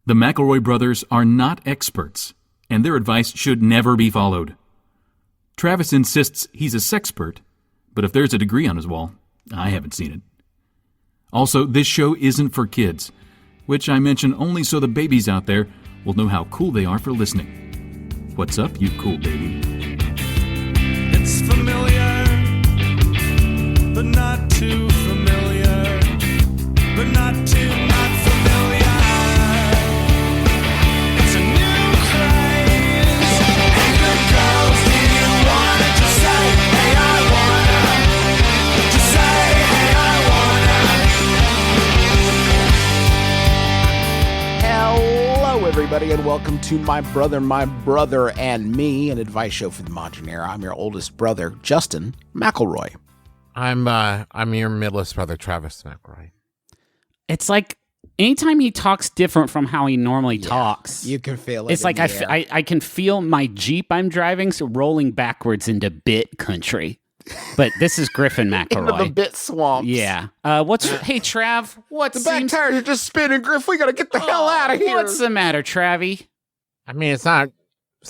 The McElroy brothers are not experts, and their advice should never be followed. Travis insists he's a sexpert, but if there's a degree on his wall, I haven't seen it. Also, this show isn't for kids, which I mention only so the babies out there will know how cool they are for listening. What's up, you cool baby? It's familiar, but not too familiar, but not too not familiar. It's a new craze. Hey, good girls, do you wanna just say, hey, I wanna? Just say, hey, I wanna. Hello, everybody, and welcome to My Brother, and Me, an advice show for the modern era. I'm your oldest brother, Justin McElroy. I'm your middleest brother, Travis McElroy. It's like anytime he talks different from how he normally talks. You can feel it. It's like I can feel my Jeep I'm driving rolling backwards into bit country. But this is Griffin McElroy. Into the bit swamps. Yeah. Hey, Trav, The back tires are just spinning, Griff. We gotta get the hell out of here. What's the matter, Travie? I mean, it's not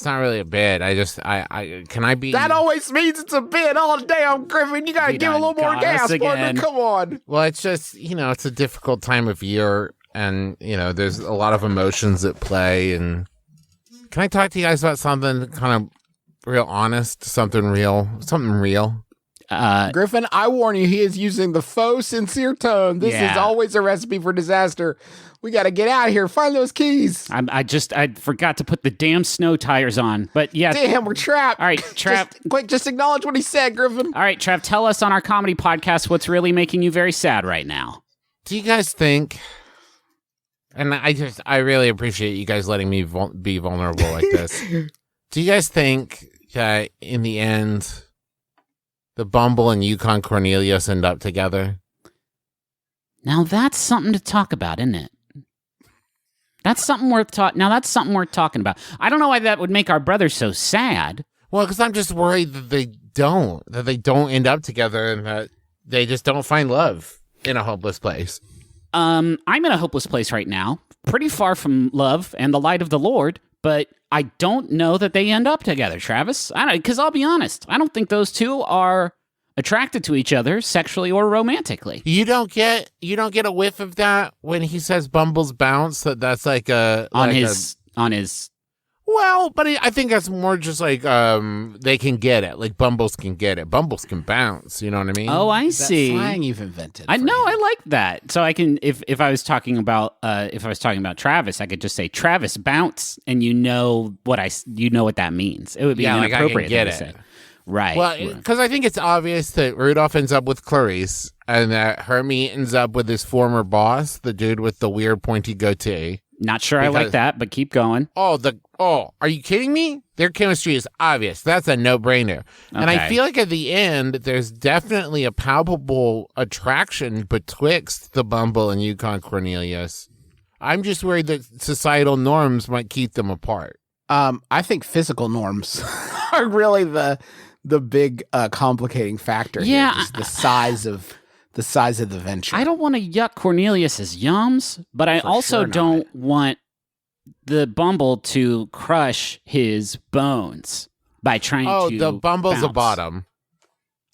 really a bit. Can I be? That always means it's a bit all damn, Griffin. You gotta give a little more gas, partner. Come on. Well, it's just, it's a difficult time of year, and, there's a lot of emotions at play. And can I talk to you guys about something kind of real honest, something real? Griffin, I warn you, he is using the faux sincere tone. This is always a recipe for disaster. We got to get out of here. Find those keys. I forgot to put the damn snow tires on. But yeah. Damn, we're trapped. All right, Trav. Just acknowledge what he said, Griffin. All right, Trav, tell us on our comedy podcast what's really making you very sad right now. Do you guys think, and I really appreciate you guys letting me be vulnerable like this. Do you guys think that in the end, the Bumble and Yukon Cornelius end up together? Now that's something to talk about, isn't it? That's something worth talking about. I don't know why that would make our brothers so sad. Well, because I'm just worried that they don't end up together and that they just don't find love in a hopeless place. I'm in a hopeless place right now, pretty far from love and the light of the Lord, but I don't know that they end up together, Travis. Because I'll be honest, I don't think those two are attracted to each other sexually or romantically. You don't get a whiff of that when he says Bumbles bounce. That's like on his. Well, but I think that's more just like they can get it. Like Bumbles can get it. Bumbles can bounce. You know what I mean? Oh, I see. That slang you've invented. I know. I like that. So I can, if I was talking about Travis, I could just say Travis bounce, and you know what that means. It would be inappropriate. Like I can get to it. say. Right. Well, because I think it's obvious that Rudolph ends up with Clarice, and that Hermie ends up with his former boss, the dude with the weird pointy goatee. Not sure I like that, but keep going. Are you kidding me? Their chemistry is obvious. That's a no-brainer. Okay. And I feel like at the end, there's definitely a palpable attraction betwixt the Bumble and Yukon Cornelius. I'm just worried that societal norms might keep them apart. I think physical norms are really the big complicating factor here. Just the size of the venture. I don't want to yuck Cornelius's yums, but I also don't want the Bumble to crush his bones by trying to. Oh, the Bumble's bounce. a bottom.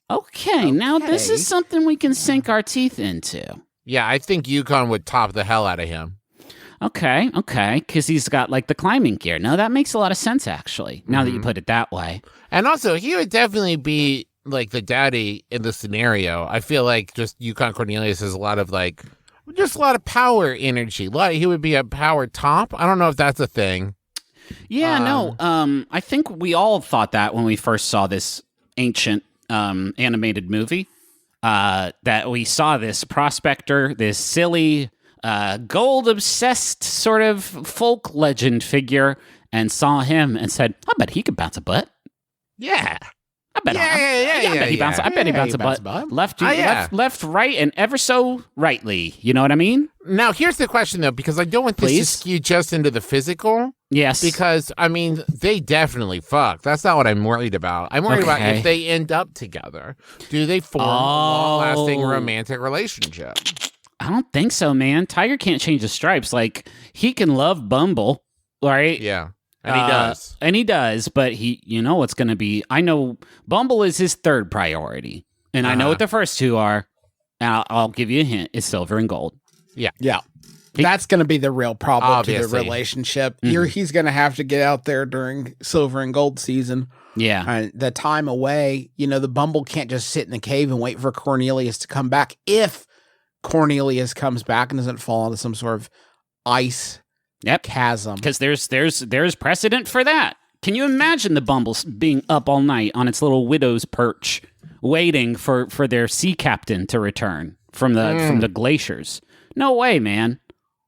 Okay, now this is something we can sink our teeth into. Yeah, I think Yukon would top the hell out of him. Okay, because he's got like the climbing gear. Now that makes a lot of sense, actually, now that you put it that way. And also, he would definitely be like the daddy in the scenario. I feel like just Yukon Cornelius has a lot of power energy. He would be a power top. I don't know if that's a thing. Yeah, no. I think we all thought that when we first saw this ancient animated movie. That we saw this prospector, this silly, gold-obsessed sort of folk legend figure, and saw him and said, I bet he could bounce a butt. Yeah. I bet he bounced a butt. Left, right, and ever so rightly. You know what I mean? Now, here's the question, though, because I don't want this to skew just into the physical. Yes. Because, I mean, they definitely fuck. That's not what I'm worried about. I'm worried about if they end up together. Do they form a long-lasting romantic relationship? I don't think so, man. Tiger can't change his stripes. Like, he can love Bumble, right? Yeah. And he does. And he does, but you know what's going to be. I know Bumble is his third priority. And I know what the first two are. And I'll give you a hint. It's silver and gold. Yeah. Yeah. That's going to be the real problem to the Obviously. relationship. He's going to have to get out there during silver and gold season. Yeah. The time away, the Bumble can't just sit in the cave and wait for Cornelius to come back. If Cornelius comes back and doesn't fall into some sort of ice chasm. Because there's precedent for that. Can you imagine the Bumble being up all night on its little widow's perch, waiting for their sea captain to return from the glaciers? No way, man.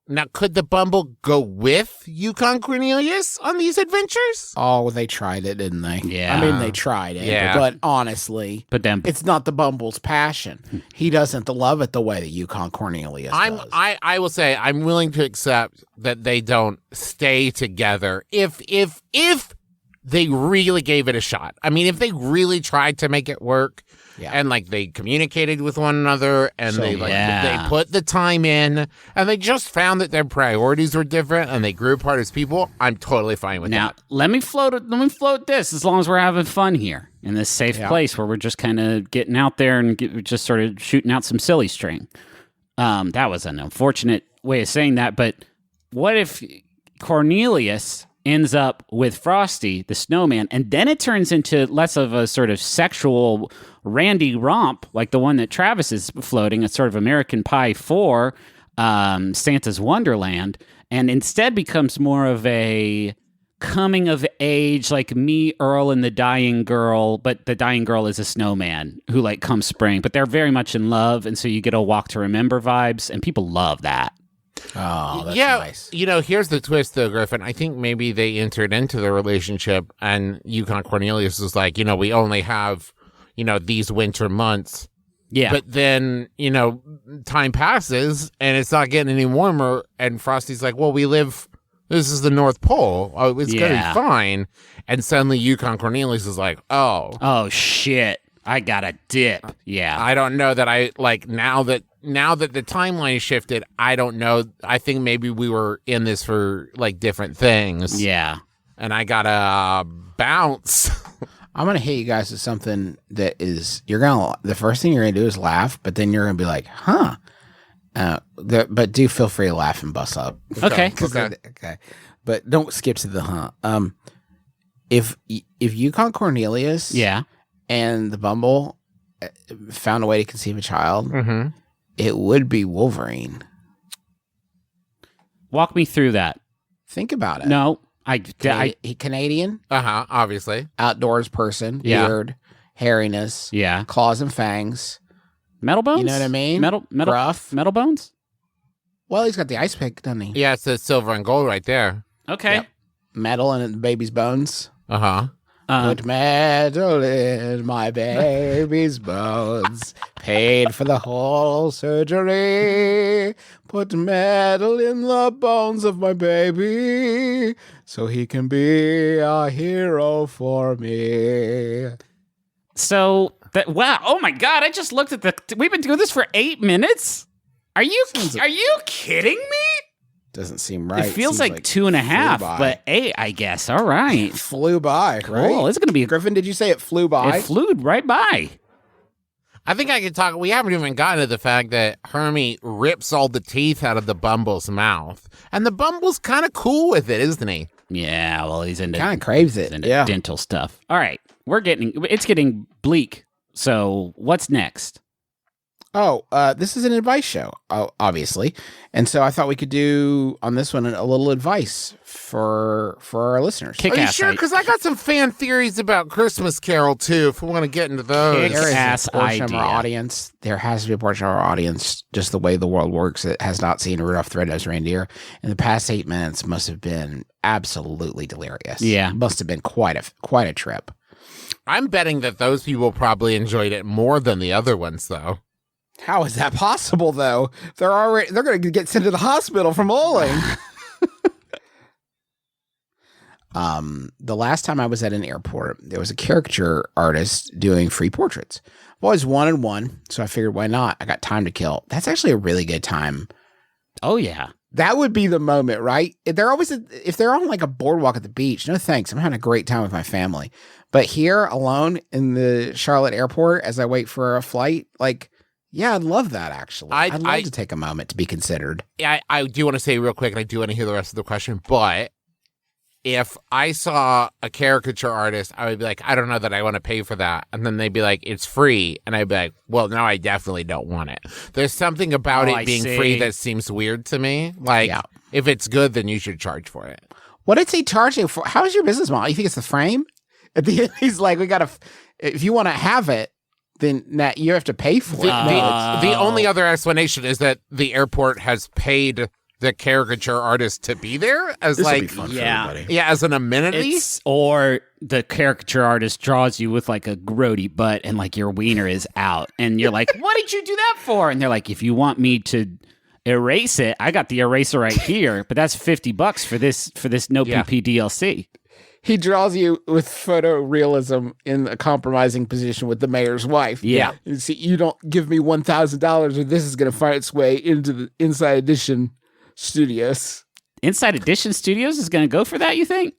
Now, could the Bumble go with Yukon Cornelius on these adventures? Oh, they tried it, didn't they? Yeah. I mean, they tried it. Yeah. But honestly, it's not the Bumble's passion. He doesn't love it the way that Yukon Cornelius does. I will say I'm willing to accept that they don't stay together if they really gave it a shot. I mean, if they really tried to make it work, and like they communicated with one another, and they put the time in, and they just found that their priorities were different, and they grew apart as people, I'm totally fine with that. Let me float this as long as we're having fun here in this safe place where we're just kind of getting out there and just sort of shooting out some silly string. That was an unfortunate way of saying that, but what if Cornelius ends up with Frosty, the snowman, and then it turns into less of a sort of sexual randy romp like the one that Travis is floating, a sort of American Pie 4, Santa's Wonderland, and instead becomes more of a coming of age, like me, Earl, and the dying girl, but the dying girl is a snowman who like comes spring, but they're very much in love, and so you get a Walk to Remember vibes, and people love that. Oh, that's nice. Here's the twist, though, Griffin. I think maybe they entered into the relationship, and Yukon Cornelius was like, we only have, these winter months. Yeah. But then, time passes, and it's not getting any warmer, and Frosty's like, well, this is the North Pole. Oh, it's going to be fine. And suddenly Yukon Cornelius is like, oh, shit. I got a dip. Yeah. I don't know that I, like, now that the timeline shifted, I don't know. I think maybe we were in this for, like, different things. Yeah. And I gotta bounce. I'm going to hit you guys with something that is, the first thing you're going to do is laugh, but then you're going to be like, huh. But do feel free to laugh and bust up. Okay. Okay. But don't skip to the huh. If Yukon Cornelius and the Bumble found a way to conceive a child, it would be Wolverine. Walk me through that. Think about it. No, he Canadian. Obviously. Outdoors person. Beard, hairiness. Yeah. Claws and fangs. Metal bones? You know what I mean? Rough. Metal bones? Well, he's got the ice pick, doesn't he? Yeah, it's the silver and gold right there. Okay. Yep. Metal in the baby's bones. Put metal in my baby's bones. Paid for the whole surgery. Put metal in the bones of my baby so he can be a hero for me. So, wow. Oh my God. I just looked at we've been doing this for 8 minutes? Are you kidding me? Doesn't seem right. It feels like 2.5, but 8, I guess. All right. Flew by, Cool. right? It's going to be... Griffin, did you say it flew by? It flew right by. I think I could talk... We haven't even gotten to the fact that Hermie rips all the teeth out of the Bumble's mouth. And the Bumble's kind of cool with it, isn't he? Yeah, well, he's into... Kind of craves it. He's into dental stuff. All right. It's getting bleak. So what's next? Oh, this is an advice show, obviously. And so I thought we could do on this one a little advice for our listeners. Are you sure? Because I got some fan theories about Christmas Carol, too, if we want to get into those. There is a portion of our audience. There has to be a portion of our audience, just the way the world works, that has not seen Rudolph the Red-Nosed Reindeer. And the past 8 minutes must have been absolutely delirious. Yeah. Must have been quite a trip. I'm betting that those people probably enjoyed it more than the other ones, though. How is that possible, though? They're going to get sent to the hospital from lolling. The last time I was at an airport, there was a caricature artist doing free portraits. I've always wanted one, so I figured, why not? I got time to kill. That's actually a really good time. Oh, yeah. That would be the moment, right? If they're on like a boardwalk at the beach, no thanks. I'm having a great time with my family. But here alone in the Charlotte airport as I wait for a flight, like, yeah, I'd love that actually. I'd love to take a moment to be considered. Yeah, I do want to say real quick, and I do want to hear the rest of the question, but if I saw a caricature artist, I would be like, I don't know that I want to pay for that. And then they'd be like, it's free. And I'd be like, well, no, I definitely don't want it. There's something about it being free that seems weird to me. Like, if it's good, then you should charge for it. What is he charging for? How's your business model? You think it's the frame? At the end, he's like, if you want to have it, then you have to pay for it. The only other explanation is that the airport has paid the caricature artist to be there as as an amenity, or the caricature artist draws you with like a grody butt and like your wiener is out, and you're like, "What did you do that for?" And they're like, "If you want me to erase it, I got the eraser right here, but that's $50 for this no PP DLC." He draws you with photorealism in a compromising position with the mayor's wife. Yeah. You see, you don't give me $1,000 or this is going to find its way into the Inside Edition studios. Inside Edition Studios is going to go for that, you think?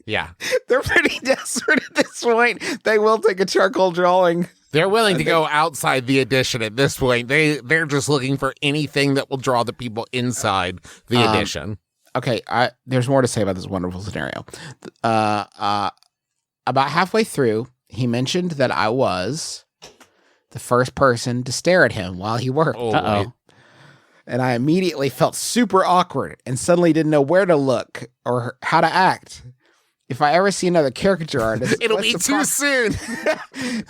Yeah. They're pretty desperate at this point. They will take a charcoal drawing. They're willing to go outside the edition at this point. They're just looking for anything that will draw the people inside the edition. Okay, there's more to say about this wonderful scenario. About halfway through, he mentioned that I was the first person to stare at him while he worked. Uh-oh. And I immediately felt super awkward and suddenly didn't know where to look or how to act. If I ever see another caricature artist, it'll be too soon.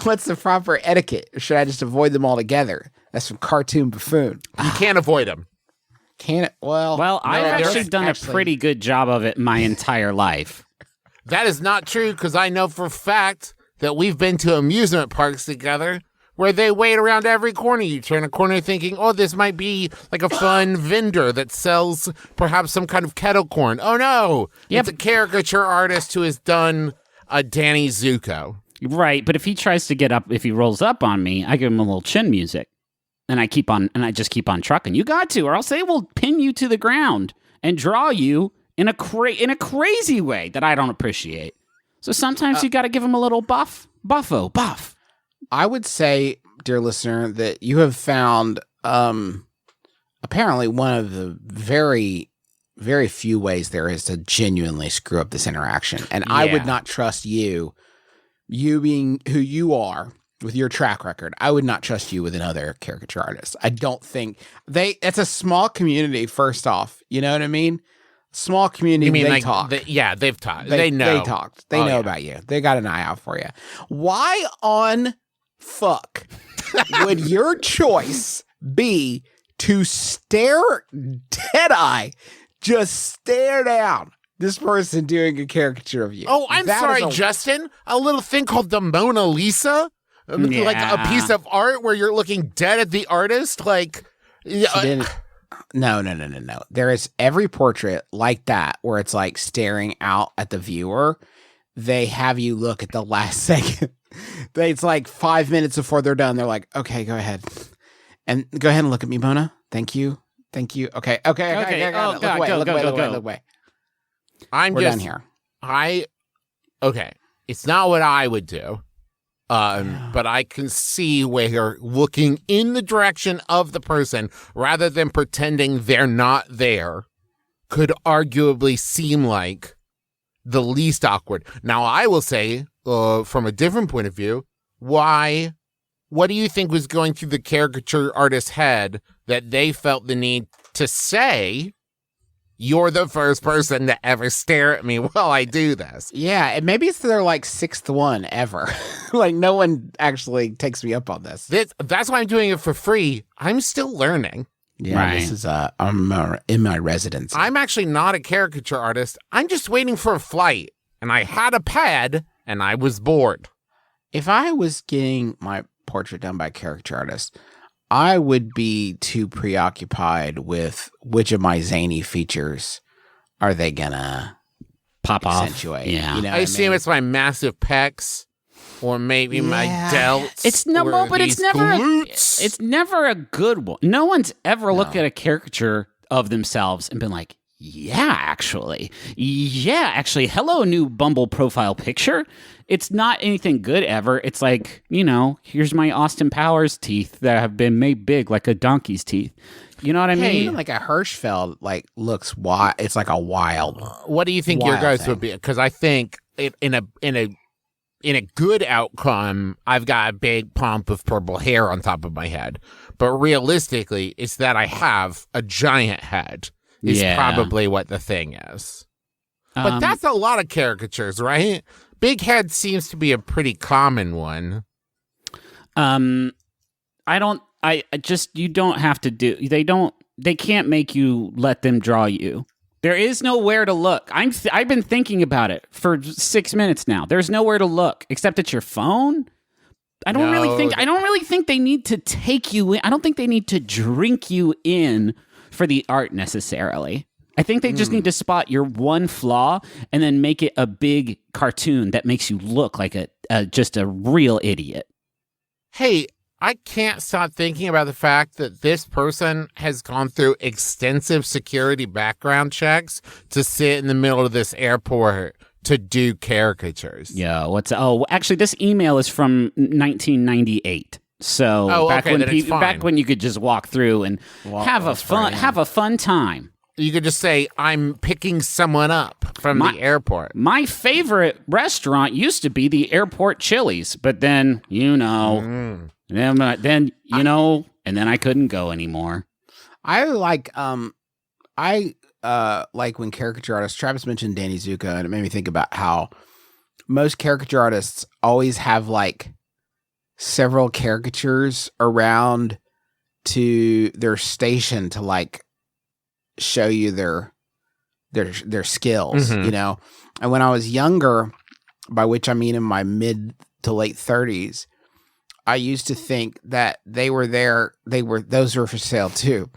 What's the proper etiquette? Or should I just avoid them altogether? That's from Cartoon Buffoon. You can't avoid them. Can it? Well, I've actually done a pretty good job of it my entire life. That is not true, because I know for a fact that we've been to amusement parks together where they wait around every corner. You turn a corner thinking, oh, this might be like a fun vendor that sells perhaps some kind of kettle corn. Oh, no. It's a caricature artist who has done a Danny Zuko. Right, but if he tries to get up, if he rolls up on me, I give him a little chin music. And I just keep on trucking. You got to, or else they will pin you to the ground and draw you in a crazy way that I don't appreciate. So sometimes you got to give them a little buff. I would say, dear listener, that you have found apparently one of the very, very few ways there is to genuinely screw up this interaction. And I would not trust you being who you are. With your track record, I would not trust you with another caricature artist. I don't think it's a small community, first off. You know what I mean? Small community, they talk. They've talked. They know. They talked. They know about you. They got an eye out for you. Why on fuck would your choice be to stare dead-eye, just stare down this person doing a caricature of you? Oh, I'm sorry, Justin. A little thing called the Mona Lisa? Like a piece of art where you're looking dead at the artist? Like, no. There is every portrait like that where it's like staring out at the viewer. They have you look at the last second. It's like 5 minutes before they're done. They're like, okay, go ahead. And go ahead and look at me, Mona. Thank you. Okay. Okay. Oh, God, Look away. We're done here. Okay. It's not what I would do. But I can see where looking in the direction of the person rather than pretending they're not there could arguably seem like the least awkward. Now, I will say, from a different point of view, what do you think was going through the caricature artist's head that they felt the need to say, you're the first person to ever stare at me while I do this? Yeah, and maybe it's their like sixth one ever. Like no one actually takes me up on this. That's why I'm doing it for free. I'm still learning. Yeah, right. This is I'm in my residence. I'm actually not a caricature artist. I'm just waiting for a flight, and I had a pad, and I was bored. If I was getting my portrait done by a caricature artist, I would be too preoccupied with which of my zany features are they gonna pop off. accentuate. Yeah. You know I assume it's my massive pecs, or maybe my delts. It's no, or but it's these never. glutes. It's never a good one. No one's ever looked at a caricature of themselves and been like, "Yeah, actually, hello, new Bumble profile picture." It's not anything good ever. It's like, here's my Austin Powers teeth that have been made big like a donkey's teeth. You know what I mean? Even like a Hirschfeld looks wild. It's like a wild. What do you think your wild guys thing. would be? Because I think in a good outcome, I've got a big pump of purple hair on top of my head. But realistically, it's that I have a giant head. Is probably what the thing is. But that's a lot of caricatures, right? Big head seems to be a pretty common one. You don't have to they can't make you let them draw you. There is nowhere to look. I've been thinking about it for 6 minutes now. There's nowhere to look except at your phone. I don't really think they need to take you in. I don't think they need to drink you in for the art necessarily. I think they just need to spot your one flaw and then make it a big cartoon that makes you look like just a real idiot. Hey, I can't stop thinking about the fact that this person has gone through extensive security background checks to sit in the middle of this airport to do caricatures. Yeah, actually this email is from 1998. So back when you could just walk through and have a fun time. You could just say, "I'm picking someone up from the airport." My favorite restaurant used to be the airport Chili's, but then, and then I couldn't go anymore. I like like when caricature artists, Travis mentioned Danny Zuko, and it made me think about how most caricature artists always have like several caricatures around to their station to like show you their skills, And when I was younger, by which I mean in my mid to late 30s, I used to think that those were for sale too.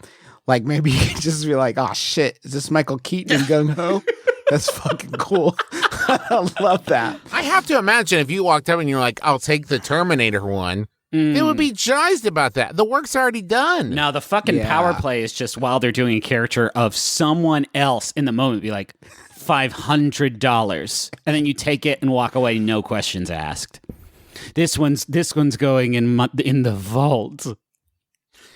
Like maybe you could just be like, "Oh shit, is this Michael Keaton in Gung Ho?" That's fucking cool. I love that. I have to imagine if you walked up and you're like, "I'll take the Terminator one," they would be jazzed about that. The work's already done. No, the fucking power play is just while they're doing a caricature of someone else in the moment, be like, $500, and then you take it and walk away, no questions asked. This one's going in the vault.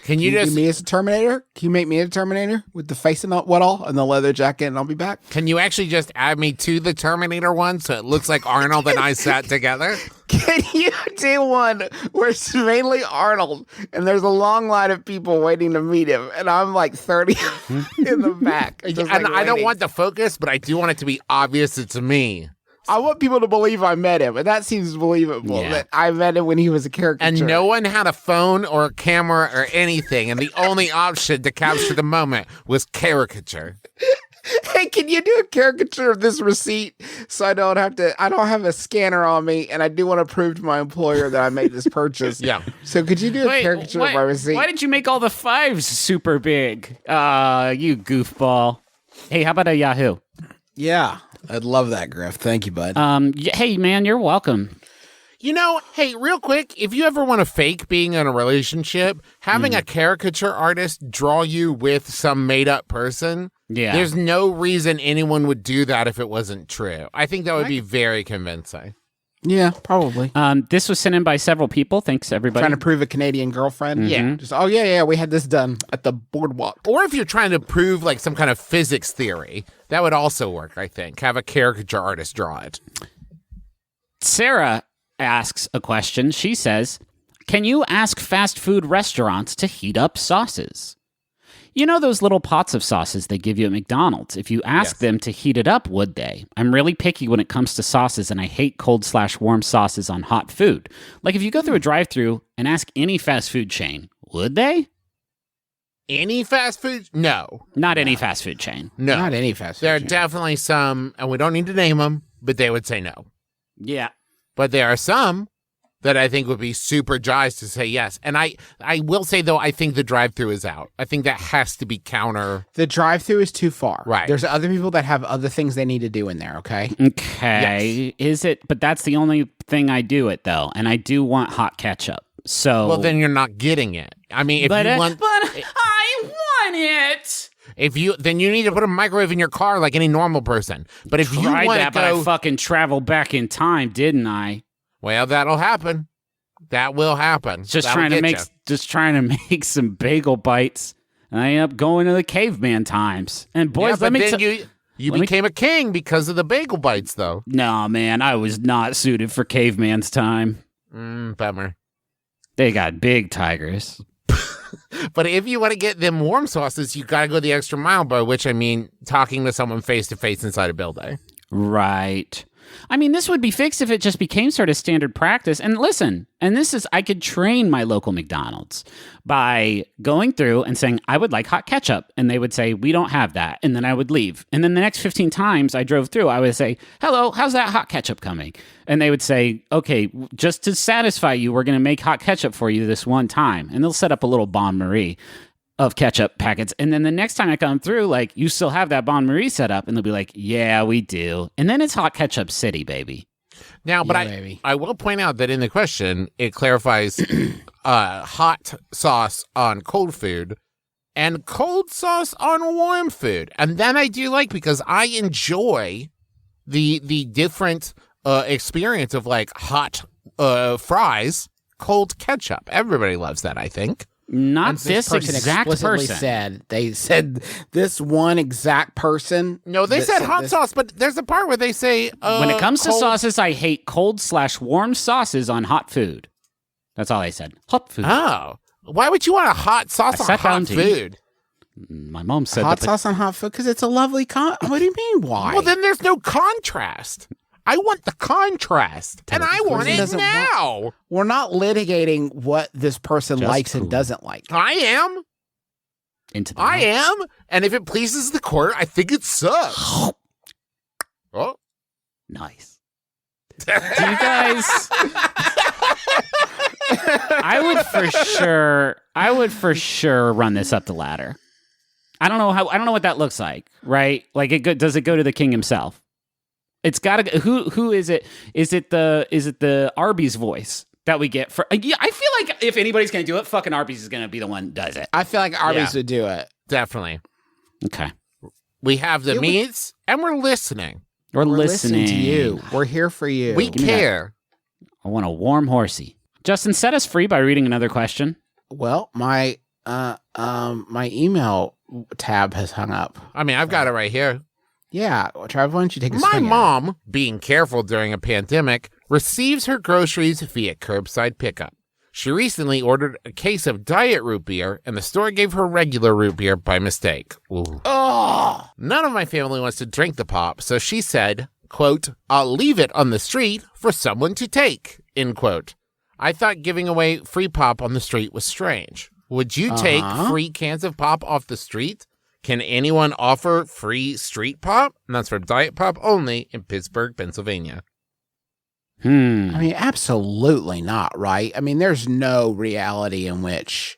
Can you just do me as a Terminator? Can you make me a Terminator with the face and all and the leather jacket, and I'll be back? Can you actually just add me to the Terminator one so it looks like Arnold and I sat together? Can you do one where it's mainly Arnold and there's a long line of people waiting to meet him, and I'm like 30 in the back? And I don't want the focus, but I do want it to be obvious it's me. I want people to believe I met him, and that seems believable, that I met him when he was a caricature. And no one had a phone or a camera or anything, and the only option to capture the moment was caricature. Hey, can you do a caricature of this receipt so I don't have a scanner on me, and I do want to prove to my employer that I made this purchase? Yeah. So could you do a caricature of my receipt? Why did you make all the fives super big? You goofball. Hey, how about a Yahoo? Yeah, I'd love that, Griff. Thank you, bud. Hey, man, you're welcome. Hey, real quick, if you ever want to fake being in a relationship, having a caricature artist draw you with some made-up person, there's no reason anyone would do that if it wasn't true. I think that would be very convincing. Yeah, probably. This was sent in by several people. Thanks, everybody. Trying to prove a Canadian girlfriend? Yeah. Just, we had this done at the boardwalk. Or if you're trying to prove like some kind of physics theory, that would also work, I think. Have a caricature artist draw it. Sarah asks a question. She says, "Can you ask fast food restaurants to heat up sauces? You know those little pots of sauces they give you at McDonald's? If you ask them to heat it up, would they? I'm really picky when it comes to sauces, and I hate cold/warm sauces on hot food. Like if you go through a drive-thru and ask any fast food chain, would they?" Any fast food? No. Not any fast food chain. No. Not any fast food There are chain. definitely some, and we don't need to name them, but they would say no. Yeah. But there are some that I think would be super jazzed to say yes. And I will say, though, I think the drive-thru is out. I think that has to be counter. The drive-thru is too far. Right. There's other people that have other things they need to do in there, okay? Okay. Yes. Is it? But that's the only thing I do it, though. And I do want hot ketchup. So. Well, then you're not getting it. I mean, if you want. But I want it. Then you need to put a microwave in your car like any normal person. But if you Tried want that, to but I go. fucking traveled back in time, didn't I? Well, that'll happen. That will happen. Just That'll trying to make some bagel bites. And I end up going to the caveman times. And boys, but let me then tell you became a king because of the bagel bites, though. No, man, I was not suited for caveman's time. Bummer. They got big tigers. But if you want to get them warm sauces, you got to go the extra mile, by which I mean talking to someone face to face inside a building. Right. I mean, this would be fixed if it just became sort of standard practice. And listen, I could train my local McDonald's by going through and saying, I would like hot ketchup. And they would say, we don't have that. And then I would leave. And then the next 15 times I drove through, I would say, hello, how's that hot ketchup coming? And they would say, okay, just to satisfy you, we're going to make hot ketchup for you this one time. And they'll set up a little Bon Marie of ketchup packets. And then the next time I come through, like, you still have that Bon Marie set up? And they'll be like, yeah, we do. And then it's hot ketchup city, baby. Now, but baby. I will point out that in the question, it clarifies hot sauce on cold food and cold sauce on warm food. And that I do like because I enjoy the different experience of like hot fries, cold ketchup. Everybody loves that, I think. Not this exact explicitly person. They said this one exact person. No, they said hot sauce, but there's a part where they say When it comes to cold- sauces, I hate cold/warm sauces on hot food. That's all I said. Hot food. Oh, why would you want a hot sauce I on sat down hot to food? My mom said Hot that. sauce on hot food because it's a lovely What do you mean? Why? Well, then there's no contrast. I want the contrast, and I want it doesn't now. We're not litigating what this person Just likes cool. and doesn't like. I am. Into the I mouth. am. And if it pleases the court, I think it sucks. Oh. Nice. Do you guys? I would for sure run this up the ladder. I don't know what that looks like, right? Like does it go to the king himself? It's got to. Who is it? Is it the Arby's voice that we get for? Yeah, I feel like if anybody's gonna do it, fucking Arby's is gonna be the one that does it. I feel like Arby's Yeah. would do it. Definitely. Okay, We have the meats, and we're listening. we're We're listening to you. We're here for you. We care. I want a warm horsey. Justin, set us free by reading another question. Well, my email tab has hung up. I mean, I've got it right here. Yeah, Trav, why don't you take a My swing at it? mom, being careful during a pandemic, receives her groceries via curbside pickup. She recently ordered a case of diet root beer, and the store gave her regular root beer by mistake. Ooh. Oh, None of my family wants to drink the pop, so she said, quote, I'll leave it on the street for someone to take, end quote. I thought giving away free pop on the street was strange. Would you take free cans of pop off the street? Can anyone offer free street pop? And that's for diet pop only in Pittsburgh, Pennsylvania. I mean, absolutely not, right? I mean, there's no reality in which.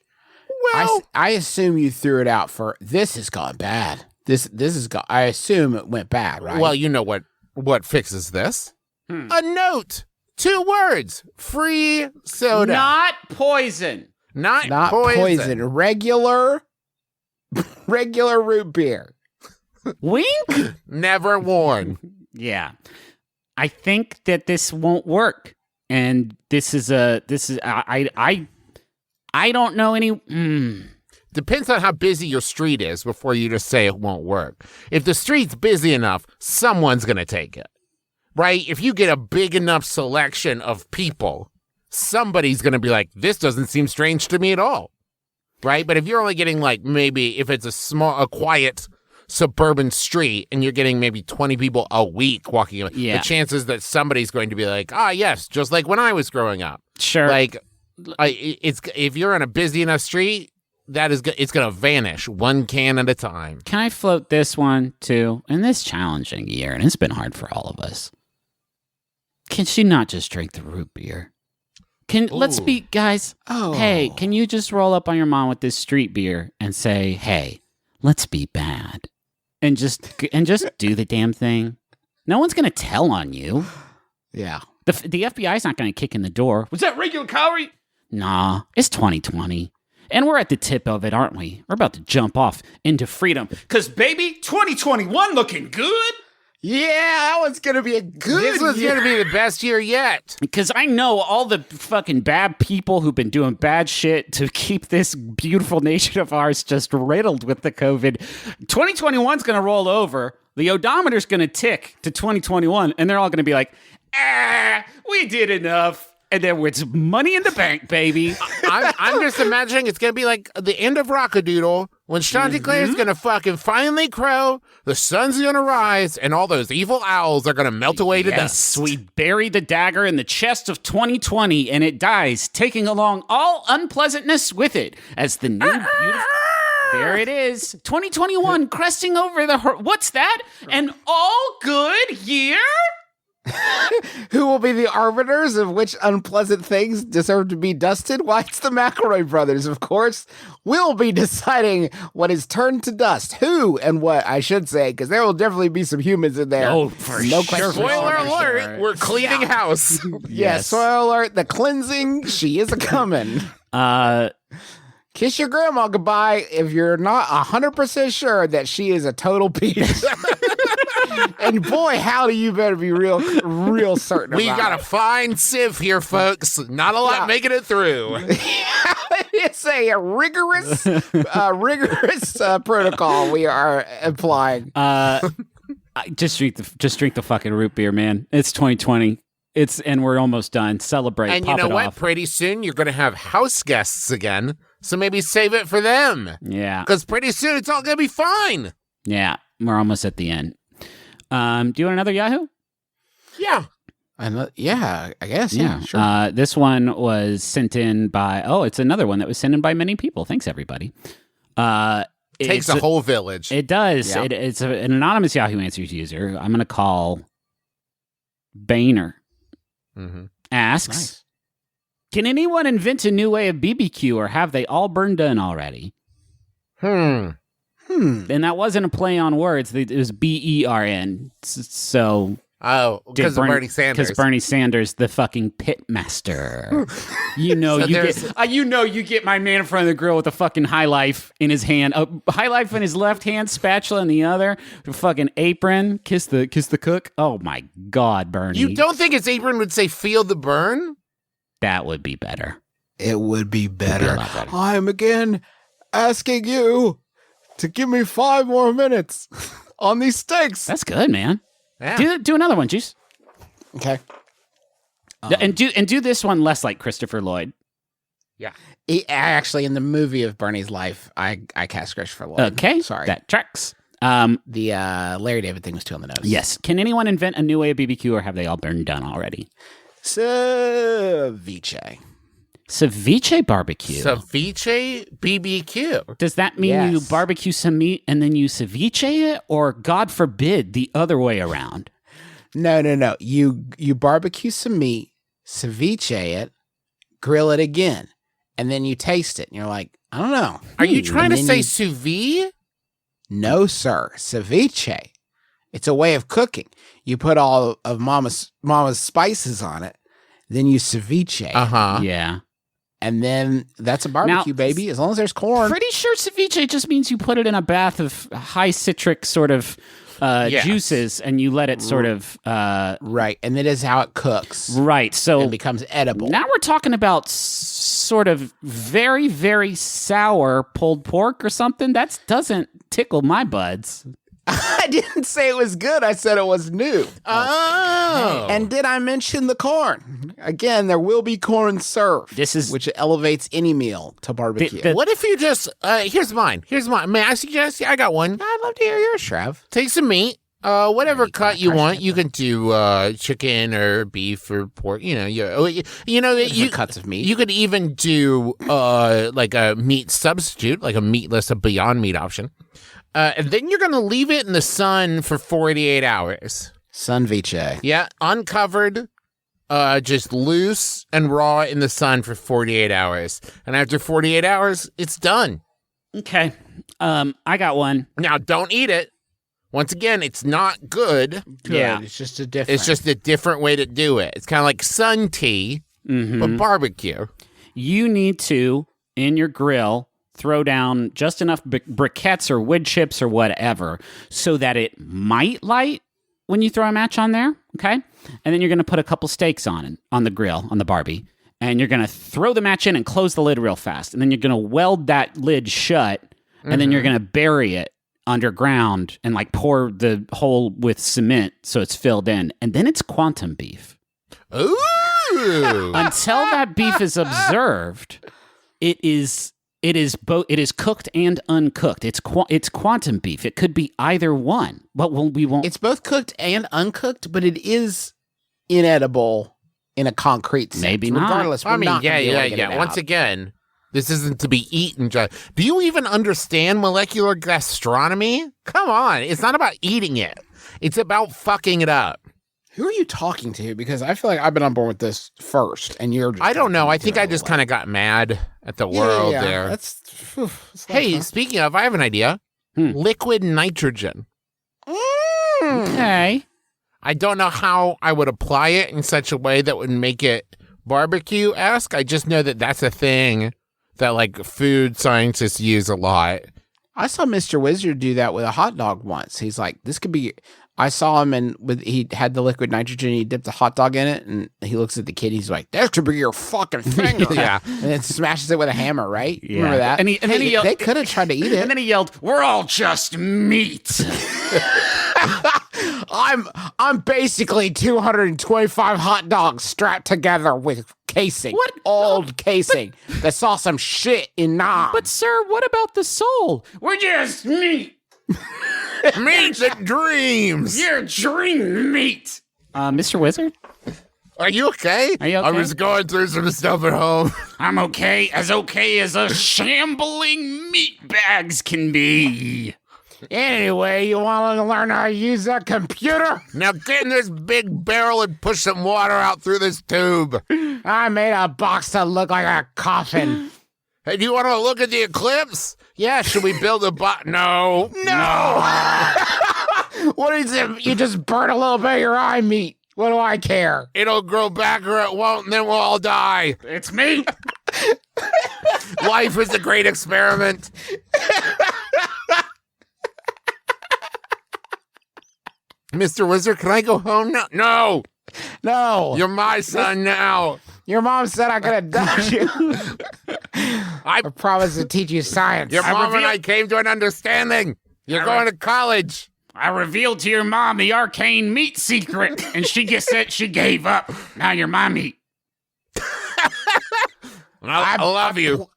Well, I assume you threw it out for this has gone bad. This is gone. I assume it went bad, right? well, you know what fixes this? A note. 2 words. Free soda. Not poison. Not not poison. Regular root beer. Wink. Never worn. Yeah. I think that this won't work. And I don't know any. Depends on how busy your street is before you just say it won't work. If the street's busy enough, someone's going to take it. Right? If you get a big enough selection of people, somebody's going to be like, this doesn't seem strange to me at all. Right? But if you're only getting like maybe if it's a quiet suburban street and you're getting maybe 20 people a week walking, the chances that somebody's going to be like, yes, just like when I was growing up. Sure. Like, if you're on a busy enough street, it's going to vanish 1 can at a time. Can I float this one too? In this challenging year, and it's been hard for all of us, can she not just drink the root beer? Let's be guys. Oh. Hey, can you just roll up on your mom with this street beer and say, "Hey, let's be bad," and just do the damn thing? No one's gonna tell on you. Yeah. The FBI's not gonna kick in the door. Was that regular calorie? Nah, it's 2020. And we're at the tip of it, aren't we? We're about to jump off into freedom. Because, baby, 2021 looking good. Yeah, that one's going to be a good This was year. going to be the best year yet. Because I know all the fucking bad people who've been doing bad shit to keep this beautiful nation of ours just riddled with the COVID. 2021's going to roll over. The odometer's going to tick to 2021. And they're all going to be like, we did enough. And then it's money in the bank, baby. I'm just imagining it's going to be like the end of Rockadoodle when Chanticleer's going to fucking finally crow, the sun's going to rise, and all those evil owls are going to melt away to dust. We bury the dagger in the chest of 2020, and it dies, taking along all unpleasantness with it as the new beautiful... There it is. 2021 cresting over the... What's that? An all-good year? Who will be the arbiters of which unpleasant things deserve to be dusted? Why, it's the McElroy brothers, of course. We'll be deciding what is turned to dust. Who and what, I should say, because there will definitely be some humans in there. Oh, for no sure. question. Spoiler For alert, sure. we're cleaning house. Yes, spoiler alert, the cleansing, she is a-coming. Kiss your grandma goodbye if you're not 100% sure that she is a total piece. And boy, howdy, you better be real certain We about got it. a fine sieve here, folks. Not a lot making it through. It's a rigorous protocol we are applying. Just drink the fucking root beer, man. It's 2020. And we're almost done. Celebrate. And you Pop know it what? off. Pretty soon you're going to have house guests again. So maybe save it for them. Yeah. Because pretty soon it's all going to be fine. Yeah. We're almost at the end. Do you want another Yahoo? Yeah. Yeah, I guess. Yeah, sure. This one was sent in by... Oh, it's another one that was sent in by many people. Thanks, everybody. Takes a whole village. It does. Yeah. It's an anonymous Yahoo Answers user. I'm going to call Boehner. Mm-hmm. Asks, Nice. Can anyone invent a new way of BBQ, or have they all burned done already? And that wasn't a play on words. It was BERN. So... Oh, because of Bernie Sanders. Because Bernie Sanders, the fucking pitmaster. You know, So you get my man in front of the grill with a fucking High Life in his hand, a High Life in his left hand, spatula in the other, fucking apron, kiss the cook. Oh my God, Bernie! You don't think his apron would say "Feel the burn"? That would be better. It would be better. It'd be a lot better. I'm again asking you to give me 5 more minutes on these steaks. That's good, man. Yeah. Do another one, Juice. Okay. And do this one less like Christopher Lloyd. Yeah. Actually, in the movie of Bernie's life, I cast Christopher Lloyd. Okay, Sorry. that tracks. The Larry David thing was too on the nose. Yes. Can anyone invent a new way of BBQ, or have they all been done already? Ceviche. Ceviche barbecue. Ceviche BBQ. Does that mean you Yes. barbecue some meat and then you ceviche it, or God forbid the other way around? No. You barbecue some meat, ceviche it, grill it again, and then you taste it, and you're like, I don't know. Are you trying to And say then sous vide? No, sir. Ceviche. It's a way of cooking. You put all of mama's spices on it, then you ceviche it. Uh-huh. Yeah. And then that's a barbecue, Now, baby, as long as there's corn. Pretty sure ceviche just means you put it in a bath of high citric sort of Yes. juices, and you let it sort of... Right. And that is how it cooks right. So and becomes edible. now we're talking about sort of very, very sour pulled pork or something. That doesn't tickle my buds. I didn't say it was good. I said it was new. Oh. And did I mention the corn? Again, there will be corn served. Which elevates any meal to barbecue. What if you just, here's mine. May I suggest? I got one. I'd love to hear yours, Shrev. Take some meat, whatever cut you want. You can do chicken or beef or pork. You know, you Cuts of meat. You could even do like a meat substitute, like a meatless, a Beyond Meat option. And then you're going to leave it in the sun for 48 hours. Sunviche. Yeah, uncovered, just loose and raw in the sun for 48 hours. And after 48 hours, it's done. Okay. I got one. Now, don't eat it. Once again, it's not good. Yeah. It's just a different. It's just a different way to do it. It's kind of like sun tea, but barbecue. You need to, in your grill, throw down just enough briquettes or wood chips or whatever so that it might light when you throw a match on there, okay? And then you're going to put a couple steaks on the grill, on the Barbie, and you're going to throw the match in and close the lid real fast. And then you're going to weld that lid shut, and then you're going to bury it underground and like pour the hole with cement so it's filled in. And then it's quantum beef. Ooh! Until that beef is observed, it is cooked and uncooked. It's quantum beef. It could be either one, but we won't. It's both cooked and uncooked, but it is inedible in a concrete sense. Maybe not. Regardless, we're not gonna be able to get it Once out. again, this isn't to be eaten. Do you even understand molecular gastronomy? Come on. It's not about eating it. It's about fucking it up. Who are you talking to? Because I feel like I've been on board with this first, and you're just I don't know. I talking think to I it just away. kind of got mad at the world Yeah. there. It's like, Hey, huh? speaking of, I have an idea. Liquid nitrogen. Okay. I don't know how I would apply it in such a way that would make it barbecue-esque. I just know that that's a thing that like food scientists use a lot. I saw Mr. Wizard do that with a hot dog once. He's like, this could be. I saw him and he had the liquid nitrogen. He dipped a hot dog in it, and he looks at the kid. He's like, "That could be your fucking finger." Yeah. and then smashes it with a hammer. Right? Yeah. Remember that? And then he yelled- they could have tried to eat it. And then he yelled, "We're all just meat." I'm basically 225 hot dogs strapped together with casing. What? Old casing that saw some shit in Nam. But sir, what about the soul? We're just meat. Meat and dreams. You're dream meat. Mr. Wizard? Are you okay? Are you okay? I was going through some stuff at home. I'm okay as a shambling meat bags can be. Anyway, you want to learn how to use that computer? Now get in this big barrel and push some water out through this tube. I made a box that looked like a coffin. Hey, do you want to look at the eclipse? Yeah, should we build a box? No. What is it? You just burn a little bit of your eye meat. What do I care? It'll grow back or it won't, and then we'll all die. It's me. Life is a great experiment. Mr. Wizard, can I go home now? No. No. You're my son now. Your mom said I could adopt you. I promised to teach you science. Your mom and I came to an understanding. You're going to college. I revealed to your mom the arcane meat secret, and she said she gave up. Now you're my meat. I love you.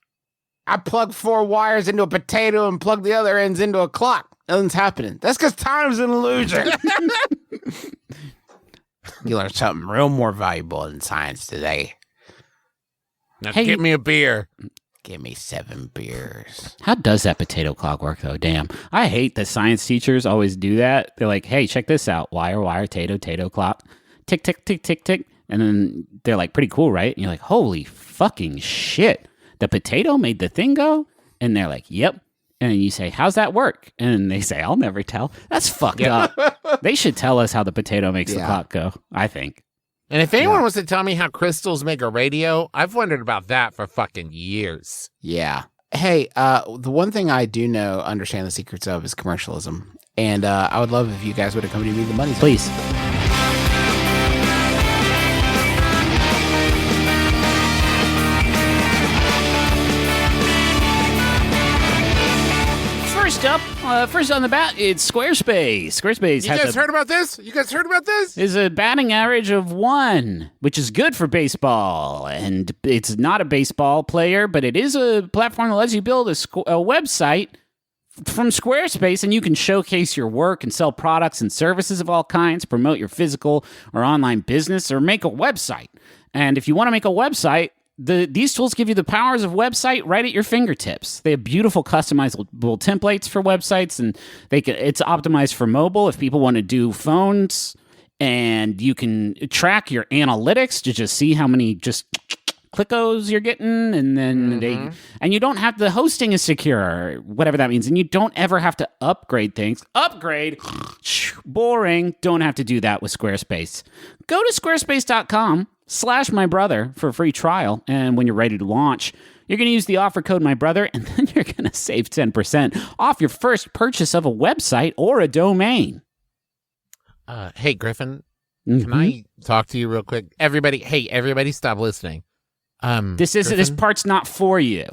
I plugged 4 wires into a potato and plugged the other ends into a clock. Nothing's happening. That's because time's an illusion. You learned something real more valuable in science today. Now Hey, get me a beer. Give me 7 beers. How does that potato clock work, though? Damn. I hate that science teachers always do that. They're like, hey, check this out. Wire, tato clock. Tick, tick, tick, tick, tick. And then they're like, pretty cool, right? And you're like, holy fucking shit. The potato made the thing go? And they're like, yep. And you say, how's that work? And they say, I'll never tell. That's fucked up. They should tell us how the potato makes the clock go, I think. And if anyone wants to tell me how crystals make a radio, I've wondered about that for fucking years. Yeah. Hey, the one thing I do know, understand the secrets of, is commercialism. And I would love if you guys would accompany me to the money zone. Please. First on the bat, it's Squarespace. Squarespace You has guys heard about this? is a batting average of 1, which is good for baseball. And it's not a baseball player, but it is a platform that lets you build a website from Squarespace, and you can showcase your work and sell products and services of all kinds, promote your physical or online business, or make a website. And if you want to make a website, these tools give you the powers of website right at your fingertips. They have beautiful customizable templates for websites, and it's optimized for mobile. If people want to do phones, and you can track your analytics to just see how many just clickos you're getting, and then and you don't have, the hosting is secure, whatever that means, and you don't ever have to upgrade things. Upgrade, boring. Don't have to do that with Squarespace. Go to squarespace.com/mybrother for a free trial, and when you're ready to launch, you're going to use the offer code MyBrother, and then you're going to save 10% off your first purchase of a website or a domain. Hey, Griffin, can I talk to you real quick? Everybody stop listening. This part's not for you.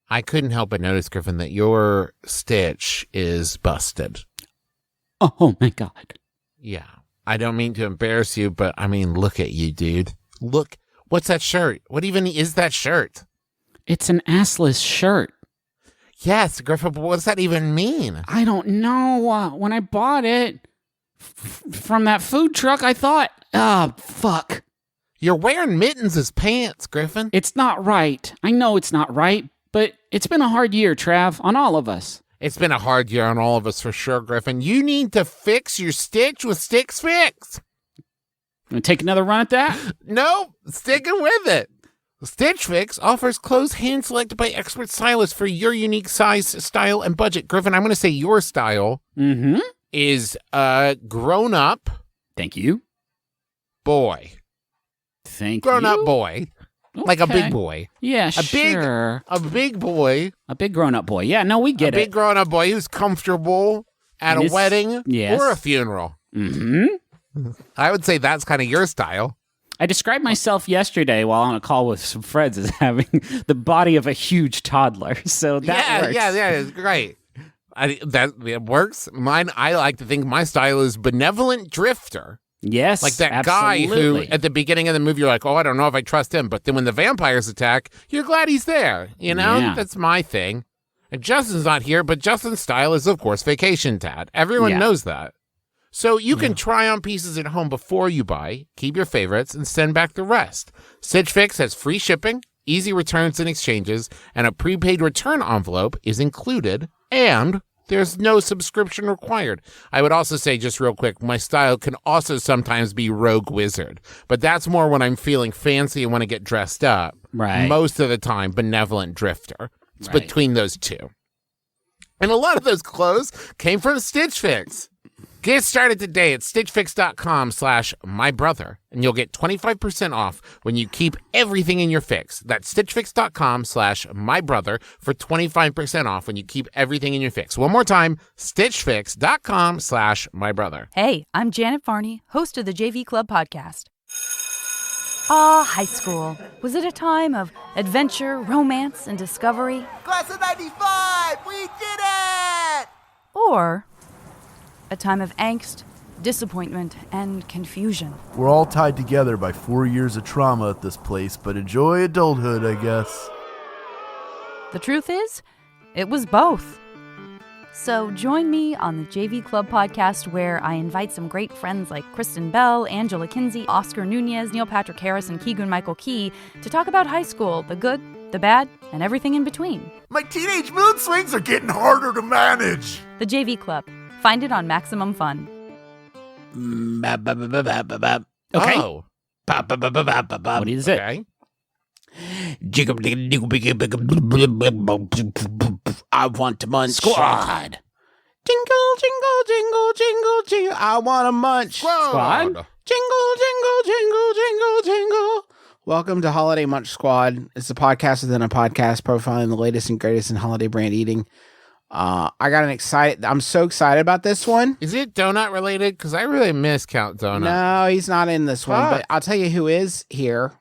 I couldn't help but notice, Griffin, that your stitch is busted. Oh my God. Yeah. I don't mean to embarrass you, but I mean, look at you, dude. Look. What's that shirt? What even is that shirt? It's an assless shirt. Yes, Griffin, but what does that even mean? I don't know. When I bought it from that food truck, I thought, fuck. You're wearing mittens as pants, Griffin. It's not right. I know it's not right, but it's been a hard year, Trav, on all of us. It's been a hard year on all of us for sure, Griffin. You need to fix your stitch with Stitch Fix. Want to take another run at that? No, sticking with it. Stitch Fix offers clothes hand-selected by expert stylists for your unique size, style, and budget. Griffin, I'm going to say your style is a grown-up. Thank you. Boy. Thank Grown-up you. boy. Okay. Like a big boy. Yeah, sure. A big boy. A big grown-up boy. Yeah, no, we get it. A big grown-up boy who's comfortable at a wedding or a funeral. I would say that's kind of your style. I described myself yesterday while on a call with some friends as having the body of a huge toddler. So that works. Yeah, it's great. It works. Mine, I like to think my style is benevolent drifter. Yes, like that absolutely. guy who, at the beginning of the movie, you're like, oh, I don't know if I trust him. But then when the vampires attack, you're glad he's there. You know, That's my thing. And Justin's not here, but Justin's style is, of course, vacation dad. Everyone knows that. So you can try on pieces at home before you buy, keep your favorites, and send back the rest. Stitch Fix has free shipping, easy returns and exchanges, and a prepaid return envelope is included, and there's no subscription required. I would also say, just real quick, my style can also sometimes be rogue wizard, but that's more when I'm feeling fancy and want to get dressed up. Right. Most of the time, benevolent drifter. It's between those two. And a lot of those clothes came from Stitch Fix. Get started today at stitchfix.com/mybrother, and you'll get 25% off when you keep everything in your fix. That's stitchfix.com/mybrother for 25% off when you keep everything in your fix. One more time, stitchfix.com/mybrother. Hey, I'm Janet Varney, host of the JV Club podcast. High school. Was it a time of adventure, romance, and discovery? Class of 95! We did it! Or a time of angst, disappointment, and confusion? We're all tied together by 4 years of trauma at this place, but enjoy adulthood, I guess. The truth is, it was both. So join me on the JV Club podcast, where I invite some great friends like Kristen Bell, Angela Kinsey, Oscar Nunez, Neil Patrick Harris, and Keegan-Michael Key to talk about high school, the good, the bad, and everything in between. My teenage mood swings are getting harder to manage. The JV Club. Find it on Maximum Fun. Okay. Oh. What is it? Okay. I want to munch. Squad. Jingle, jingle, jingle, jingle, jingle. I want to munch. Squad? Jingle, jingle, jingle, jingle, jingle. Welcome to Holiday Munch Squad. It's a podcast within a podcast profiling the latest and greatest in holiday brand eating. I'm so excited about this one. Is it donut related? Because I really miss Count Donut. No, he's not in this one, but I'll tell you who is here.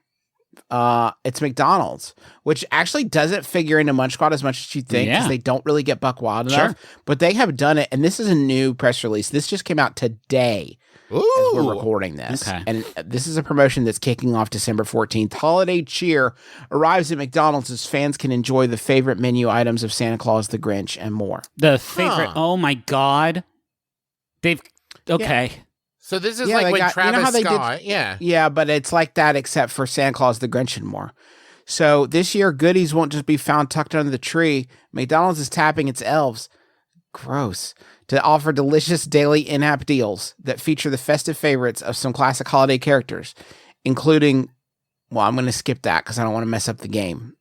It's McDonald's, which actually doesn't figure into Munch Squad as much as you think, because they don't really get buck wild enough, but they have done it. And this is a new press release. This just came out today. As we're recording this. Okay. And this is a promotion that's kicking off December 14th. Holiday cheer arrives at McDonald's as fans can enjoy the favorite menu items of Santa Claus, the Grinch, and more. The favorite. Oh my God. They've. Okay. Yeah. So this is like when Travis Scott. Yeah, but it's like that except for Santa Claus, the Grinch, and more. So this year, goodies won't just be found tucked under the tree. McDonald's is tapping its elves. Gross. to offer delicious daily in-app deals that feature the festive favorites of some classic holiday characters, including, well, I'm going to skip that because I don't want to mess up the game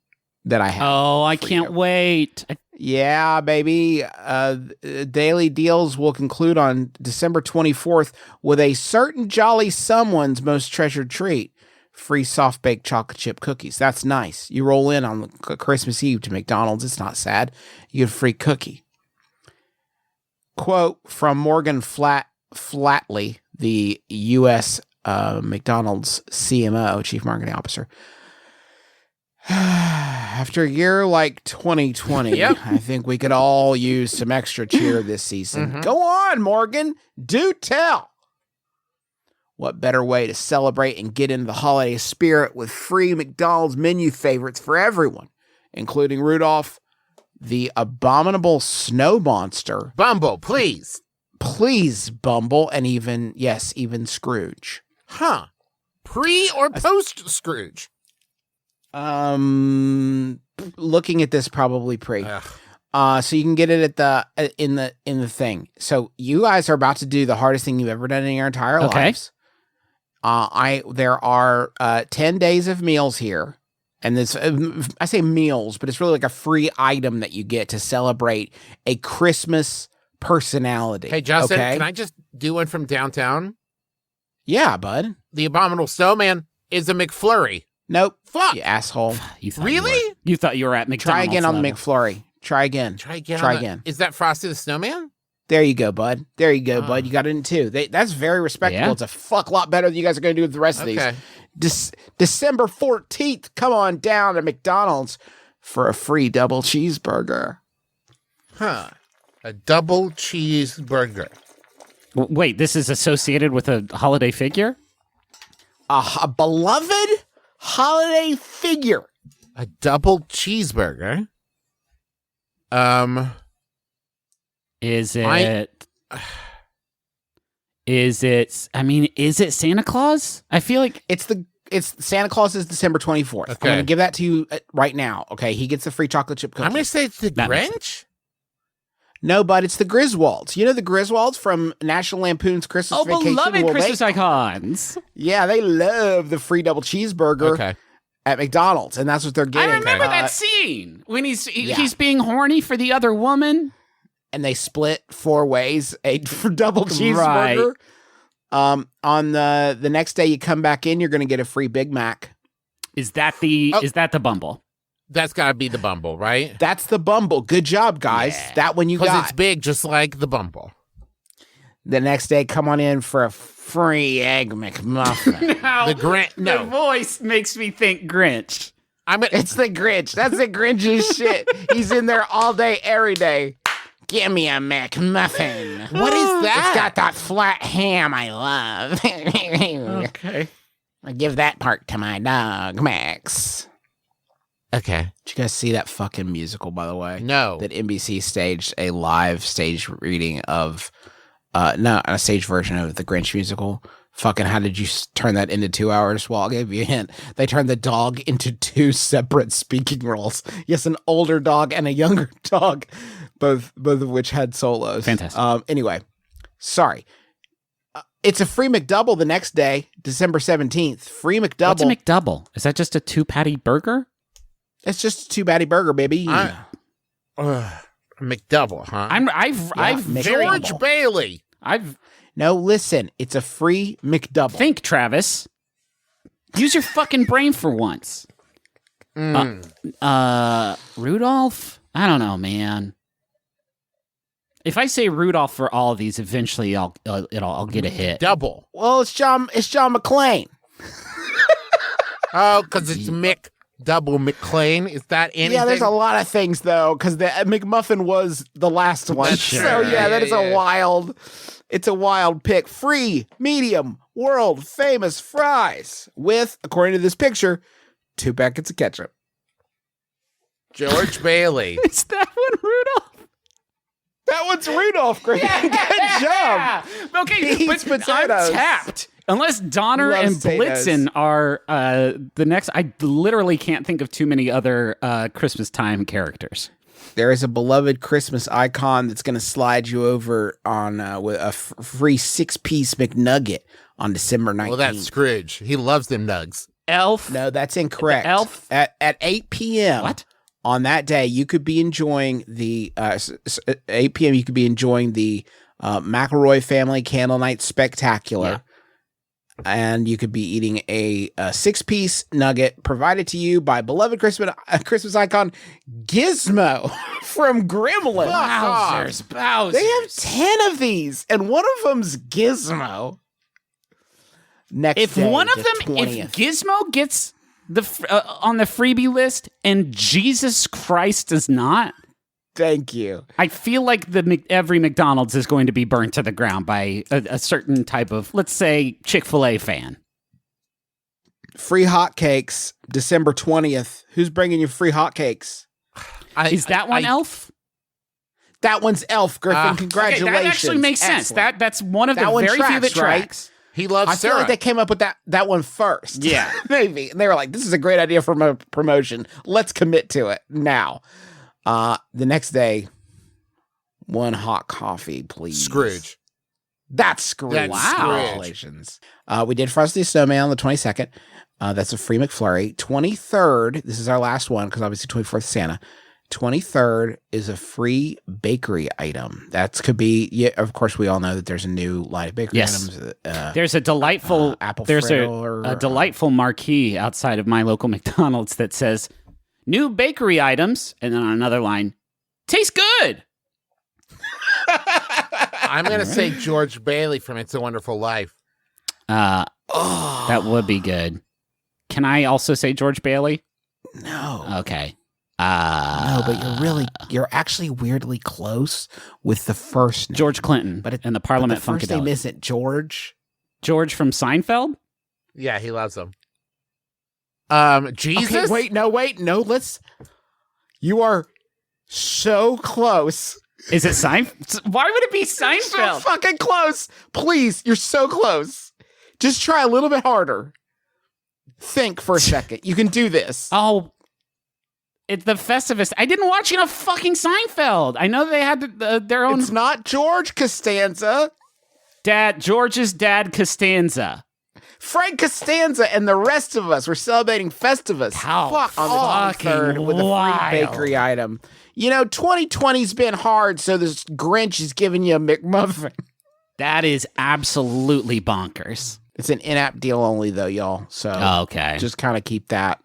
that I have. Oh, I can't wait. Yeah, baby. Daily deals will conclude on December 24th with a certain jolly someone's most treasured treat. Free soft-baked chocolate chip cookies. That's nice. You roll in on Christmas Eve to McDonald's. It's not sad. You get a free cookie. Quote from Morgan Flatley, the U.S. McDonald's CMO, Chief Marketing Officer. After a year like 2020, I think we could all use some extra cheer this season. Go on, Morgan. Do tell. What better way to celebrate and get into the holiday spirit with free McDonald's menu favorites for everyone, including Rudolph, the abominable snow monster. Bumble, please. Please, Bumble, and even Scrooge. Huh. Pre or post Scrooge? Looking at this, probably pre. So you can get it at in the thing. So you guys are about to do the hardest thing you've ever done in your entire lives. There are 10 days of meals here, and this I say meals, but it's really like a free item that you get to celebrate a Christmas personality. Hey, Justin, can I just do one from downtown? Yeah, bud. The abominable snowman is a McFlurry. Nope. Fuck. You asshole. Really? You thought you were at McDonald's. Try again on the level. McFlurry. Try again. Try again. Is that Frosty the Snowman? There you go, bud. There you go, bud. You got it in two. That's very respectable. Yeah. It's a fuck lot better than you guys are going to do with the rest of these. December 14th, come on down to McDonald's for a free double cheeseburger. Huh. A double cheeseburger. Wait, this is associated with a holiday figure? A beloved holiday figure. A double cheeseburger? Is it Santa Claus? I feel like it's Santa Claus is December 24th. Okay. I'm going to give that to you right now. Okay. He gets a free chocolate chip cookie. I'm going to say it's the That makes Grinch. No, but it's the Griswolds. You know the Griswolds from National Lampoon's Christmas Vacation? beloved Well, Christmas icons. Yeah, they love the free double cheeseburger Okay. at McDonald's, and that's what they're getting. I remember that scene when he's being horny for the other woman. And they split 4 ways a double cheeseburger. Right. On the next day you come back in, you're going to get a free Big Mac. Is that the Bumble? That's got to be the Bumble, right? That's the Bumble. Good job, guys. Yeah. That one you Because got. it's big, just like the Bumble. The next day, come on in for a free Egg McMuffin. The voice makes me think Grinch. It's the Grinch. That's the Grinch's shit. He's in there all day, every day. Give me a McMuffin. What is that? It's got that flat ham I love. Okay. I give that part to my dog, Max. Okay. Did you guys see that fucking musical, by the way? No. That NBC staged a live stage reading of, a stage version of the Grinch musical. Fucking, how did you turn that into 2 hours? Well, I'll give you a hint. They turned the dog into 2 separate speaking roles. Yes, an older dog and a younger dog, both of which had solos. Fantastic. Anyway, sorry. It's a free McDouble the next day, December 17th. Free McDouble. What's a McDouble? Is that just a 2-patty burger? It's just a 2-patty burger, baby. McDouble, huh? McDouble. George Bailey. No, listen. It's a free McDouble. Think, Travis. Use your fucking brain for once. Rudolph? I don't know, man. If I say Rudolph for all of these, eventually I'll get a hit. Double. Well, it's John McClane. Oh, because it's Double McClane. Is that anything? Yeah, there's a lot of things though, because the McMuffin was the last one. Sure. So yeah, that is a wild pick. Free, medium, world famous fries with, according to this picture, 2 packets of ketchup. George Bailey. Is that one Rudolph? That one's Rudolph, Greg. Good job. Okay, He but eats potatoes. I'm tapped. Unless Donner Loves and potatoes. Blitzen are the next, I literally can't think of too many other Christmas time characters. there is a beloved Christmas icon that's going to slide you over on with a free 6-piece McNugget on December 19th. Well, that's Scrooge. He loves them nugs. Elf. No, that's incorrect. Elf? At 8 p.m. What? On that day, you could be enjoying the 8 p.m. You could be enjoying the McElroy Family Candle Night Spectacular, and you could be eating a 6-piece nugget provided to you by beloved Christmas icon Gizmo from Gremlins. Bowsers. They have 10 of these, and one of them's Gizmo. Next If day, one of the them, 20th. if Gizmo gets on the freebie list and Jesus Christ does not, Thank you. I feel like every McDonald's is going to be burnt to the ground by a certain type of, let's say, Chick-fil-A fan. Free hotcakes, December 20th. Who's bringing you free hotcakes? Is that one Elf? That one's Elf, Griffin. Okay, Congratulations. that actually makes sense. Excellent. That's one of the one very few that right? tracks. He loves I feel syrup. like they came up with that one first. Yeah. Maybe. And they were like, this is a great idea for a promotion. Let's commit to it now. The next day, one hot coffee, please. Scrooge. That's Scrooge. That's Wow. Congratulations. We did Frosty the Snowman on the 22nd. That's a free McFlurry. 23rd, this is our last one because obviously 24th Santa. 23rd is a free bakery item. That could be, yeah, of course, we all know that there's a new line of bakery items. There's a delightful apple there's friddle or, a delightful marquee outside of my local McDonald's that says new bakery items, and then on another line, tastes good. I'm going to say George Bailey from It's a Wonderful Life. That would be good. Can I also say George Bailey? No. Okay. No, but you're actually weirdly close with the first name. George Clinton, But and the Parliament the first name Funkadelic. isn't George. George from Seinfeld? Yeah, he loves them. Jesus? Okay, wait, no, you are so close. Is it Seinfeld? Why would it be So Seinfeld? fucking close. Please, you're so close. Just try a little bit harder. Think for a second. You can do this. Oh, it's the Festivus. I didn't watch enough fucking Seinfeld. I know they had their own It's not George Costanza. George's dad Costanza. Frank Costanza and the rest of us were celebrating Festivus. How on the fucking 23rd with a wild. free bakery item. You know, 2020's been hard, so this Grinch is giving you a McMuffin. That is absolutely bonkers. It's an in-app deal only, though, y'all. So Okay. just kind of keep that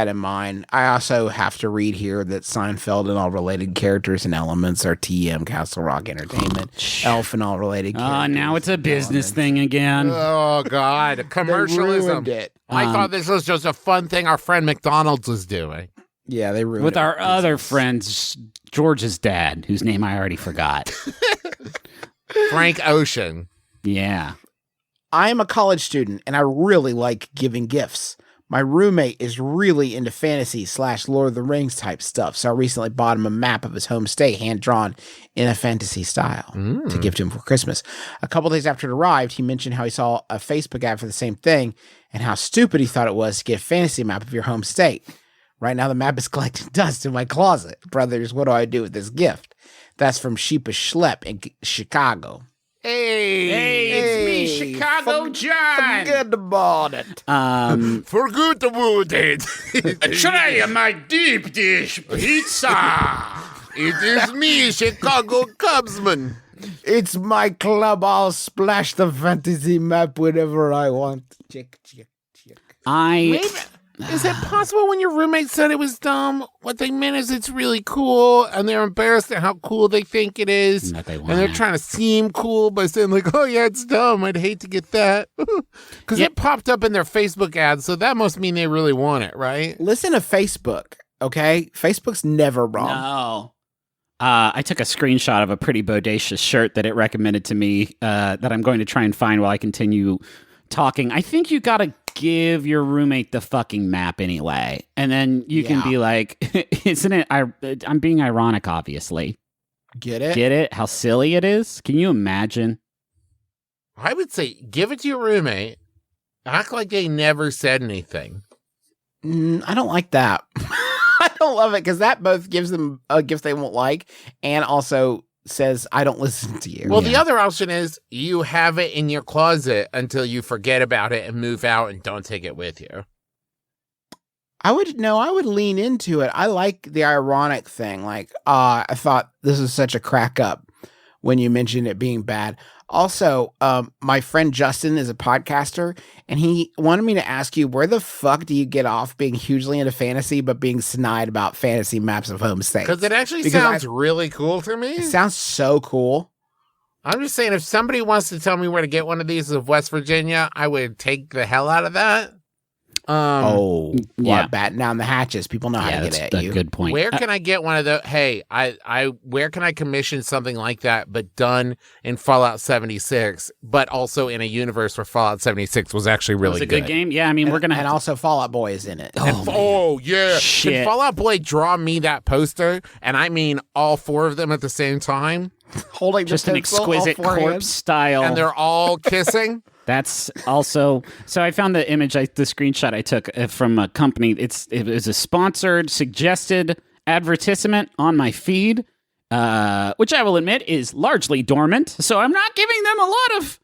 in mind. I also have to read here that Seinfeld and all related characters and elements are TM Castle Rock Entertainment. Elf and all related characters. Oh, now it's a business thing again. Oh, God. They Commercialism. ruined it. I thought this was just a fun thing our friend McDonald's was doing. Yeah, they ruined With it. our other friends, George's dad, whose name I already forgot. Frank Ocean. Yeah. I am a college student, and I really like giving gifts. My roommate is really into fantasy / Lord of the Rings type stuff, so I recently bought him a map of his home state, hand-drawn in a fantasy style, to give to him for Christmas. A couple days after it arrived, he mentioned how he saw a Facebook ad for the same thing, and how stupid he thought it was to get a fantasy map of your home state. Right now, the map is collecting dust in my closet. Brothers, what do I do with this gift? That's from Sheepish Schlep in Chicago. Hey, it's me, Chicago John. Forget about it. Forget about it. Try my deep dish pizza. It is me, Chicago Cubsman. It's my club. I'll splash the fantasy map whenever I want. Chick. Is it possible when your roommate said it was dumb, what they meant is it's really cool, and they're embarrassed at how cool they think it is, That they and want they're it. trying to seem cool by saying like, oh yeah, it's dumb, I'd hate to get that. Because it popped up in their Facebook ads, so that must mean they really want it, right? Listen to Facebook, okay? Facebook's never wrong. No. I took a screenshot of a pretty bodacious shirt that it recommended to me that I'm going to try and find while I continue talking. I think you got to give your roommate the fucking map anyway. And then you can be like, isn't it? I'm being ironic, obviously. Get it? Get it? How silly it is? Can you imagine? I would say give it to your roommate, act like they never said anything. I don't like that. I don't love it because that both gives them a gift they won't like and also says, I don't listen to you. Well, the other option is you have it in your closet until you forget about it and move out and don't take it with you. I would lean into it. I like the ironic thing. Like, I thought this is such a crack up when you mentioned it being bad. Also, my friend Justin is a podcaster, and he wanted me to ask you, where the fuck do you get off being hugely into fantasy, but being snide about fantasy maps of home states? Because it actually sounds really cool to me. It sounds so cool. I'm just saying, if somebody wants to tell me where to get one of these of West Virginia, I would take the hell out of that. Batten down the hatches. People know how to get at you. Good point. Where can I get one of those? Hey, where can I commission something like that, but done in Fallout 76, but also in a universe where Fallout 76 was actually really a good game? Yeah, I mean, we're going to and also Fallout Boy is in it. Yeah. Shit. Can Fallout Boy draw me that poster? And I mean all four of them at the same time? Holding just the an pencil, exquisite all four corpse hands. style. And they're all kissing? That's also, so I found the image, the screenshot I took from a company. It was a sponsored, suggested advertisement on my feed, which I will admit is largely dormant. So I'm not giving them a lot of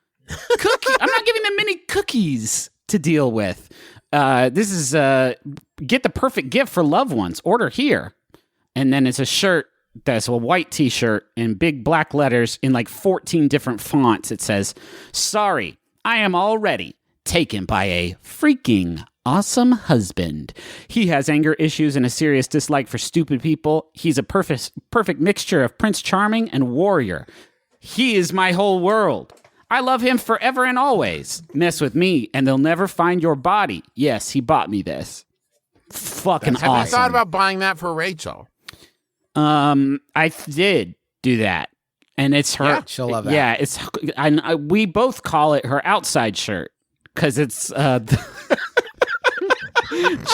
cookies. I'm not giving them many cookies to deal with. This is get the perfect gift for loved ones. Order here. And then it's a shirt that's a white t-shirt in big black letters in like 14 different fonts. It says, "Sorry, I am already taken by a freaking awesome husband. He has anger issues and a serious dislike for stupid people. He's a perfect mixture of Prince Charming and warrior. He is my whole world. I love him forever and always. Mess with me and they'll never find your body. Yes, he bought me this." Fucking awesome. Have you thought about buying that for Rachel? I did do that. And it's her. Yeah, she'll love that. Yeah, we both call it her outside shirt because it's the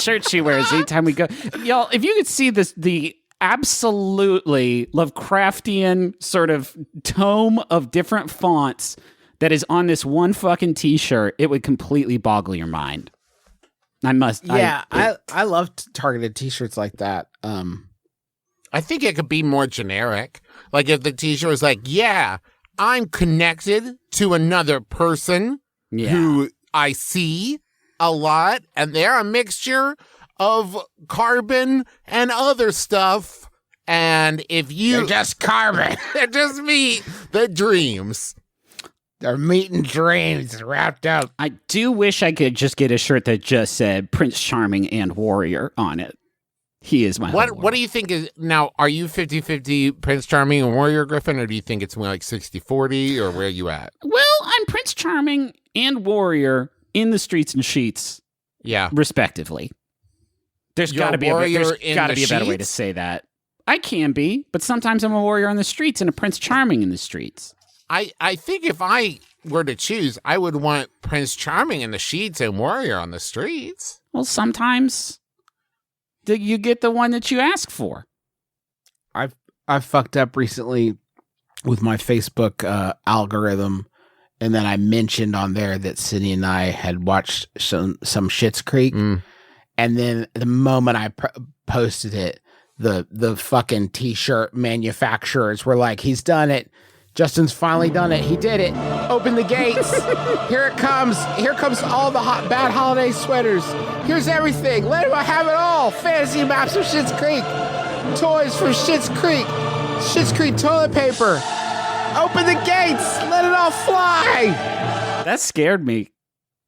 shirt she wears anytime we go. Y'all, if you could see the absolutely Lovecraftian sort of tome of different fonts that is on this one fucking t-shirt, it would completely boggle your mind. I love targeted t-shirts like that. I think it could be more generic. Like if the t-shirt was like, yeah, I'm connected to another person who I see a lot, and they're a mixture of carbon and other stuff. And if you... They're just carbon. They're just me. The dreams. They're meat and dreams wrapped up. I do wish I could just get a shirt that just said Prince Charming and Warrior on it. He is my What do you think is... Now, are you 50-50 Prince Charming and Warrior Griffin, or do you think it's more like 60-40, or where are you at? Well, I'm Prince Charming and Warrior in the streets and sheets, respectively. There's got to be a better way to say that. I can be, but sometimes I'm a warrior on the streets and a Prince Charming in the streets. I think if I were to choose, I would want Prince Charming in the sheets and Warrior on the streets. Well, sometimes you get the one that you ask for. I've fucked up recently with my Facebook algorithm, and then I mentioned on there that Sydney and I had watched some Schitt's Creek, and then the moment I posted it, the fucking t-shirt manufacturers were like, "He's done it. Justin's finally done it. He did it. Open the gates. Here it comes. Here comes all the bad holiday sweaters. Here's everything. Let him have it all. Fantasy maps of Schitt's Creek. Toys from Schitt's Creek. Schitt's Creek toilet paper. Open the gates. Let it all fly." That scared me.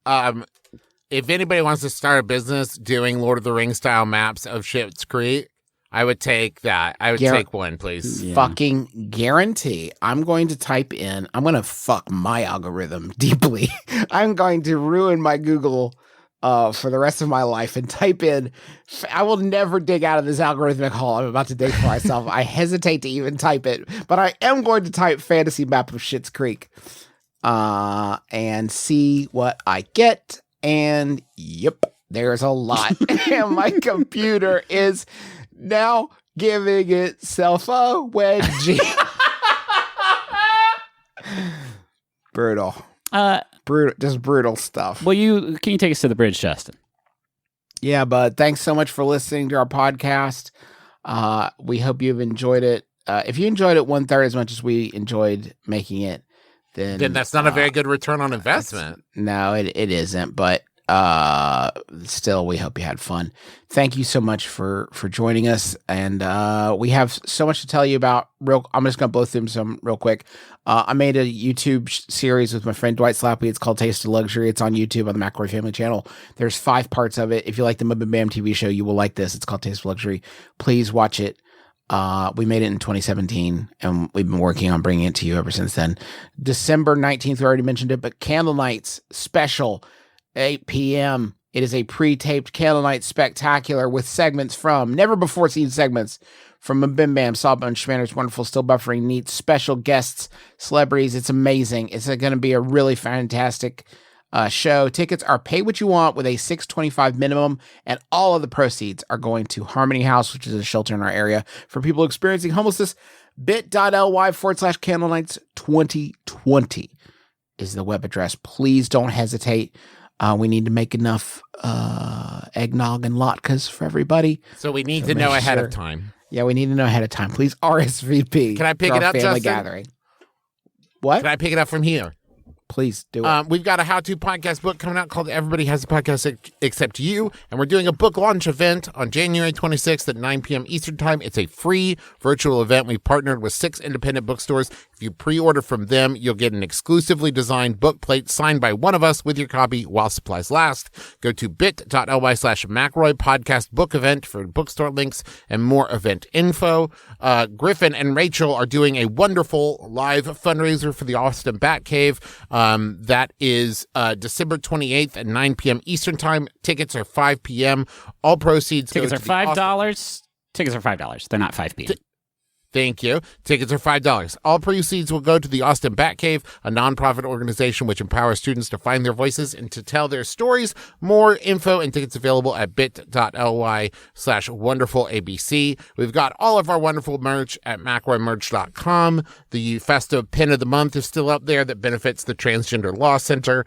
If anybody wants to start a business doing Lord of the Rings style maps of Schitt's Creek, I would take that. I would take one, please. Yeah. Fucking guarantee. I'm going to fuck my algorithm deeply. I'm going to ruin my Google for the rest of my life and type in, I will never dig out of this algorithmic hole I'm about to dig for myself. I hesitate to even type it, but I am going to type fantasy map of Schitt's Creek and see what I get. And yep, there's a lot. And my computer is now giving itself a wedgie. Brutal. Just brutal stuff. Well, can you take us to the bridge, Justin? Yeah, bud. Thanks so much for listening to our podcast. We hope you've enjoyed it. If you enjoyed it 1/3 as much as we enjoyed making it, then that's not a very good return on investment. No, it isn't. But still, we hope you had fun. Thank you so much for joining us. And we have so much to tell you about. I'm just going to blow through some real quick. I made a YouTube series with my friend Dwight Slappy. It's called Taste of Luxury. It's on YouTube on the McElroy Family Channel. There's 5 parts of it. If you like the MBMBaM TV show, you will like this. It's called Taste of Luxury. Please watch it. We made it in 2017, and we've been working on bringing it to you ever since then. December 19th, we already mentioned it, but Candle Nights special, 8 p.m. It is a pre-taped Candle Night spectacular with segments from never-before-seen segments from MBMBaM, Sawbones, Schmanners, Wonderful, Still Buffering, Neat, special guests, celebrities. It's amazing. It's going to be a really fantastic show. Tickets are pay what you want with a $6.25 minimum, and all of the proceeds are going to Harmony House, which is a shelter in our area for people experiencing homelessness. bit.ly/Candle Nights 2020 is the web address. Please don't hesitate. We need to make enough eggnog and latkes for everybody. So we need to know ahead of time. Yeah, we need to know ahead of time. Please RSVP. Can I pick to it our up, family Justin? gathering. What? Can I pick it up from here? Please do it. We've got a how-to podcast book coming out called Everybody Has a Podcast Except You, and we're doing a book launch event on January 26th at 9 p.m. Eastern Time. It's a free virtual event. We've partnered with 6 independent bookstores. If you pre-order from them, you'll get an exclusively designed book plate signed by one of us with your copy while supplies last. Go to bit.ly/McElroy Podcast Book Event for bookstore links and more event info. Griffin and Rachel are doing a wonderful live fundraiser for the Austin Batcave. That is December 28th at 9 p.m. Eastern Time. Tickets are 5 p.m. All proceeds Tickets go are to the $5. Tickets are $5. They're not 5 p.m. Thank you. Tickets are $5. All proceeds will go to the Austin Batcave, a nonprofit organization which empowers students to find their voices and to tell their stories. More info and tickets available at bit.ly/wonderfulabc. We've got all of our wonderful merch at McElroymerch.com. The festive pin of the month is still up there that benefits the Transgender Law Center.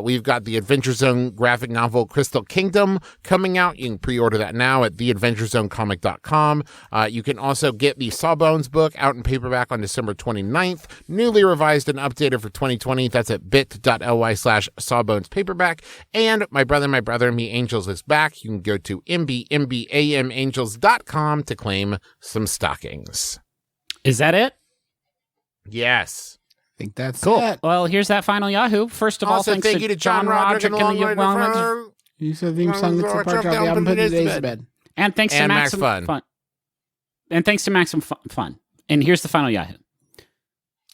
We've got the Adventure Zone graphic novel Crystal Kingdom coming out. You can pre-order that now at theadventurezonecomic.com. You can also get the Sawbones book out in paperback on December 29th, newly revised and updated for 2020. That's at bit.ly/Sawbones paperback. And My Brother, Me Angels is back. You can go to MBMBAMangels.com to claim some stockings. Is that it? Yes. I think that's Cool. it. Well, here's that final Yahoo. First of all, Also, thanks thank you to John Roderick and the Unwanted. You said theme song. It's a part of the album. Put today's to bed. And thanks to And Max Maximum Fun. And thanks to Maximum Fun. And here's the final Yahoo.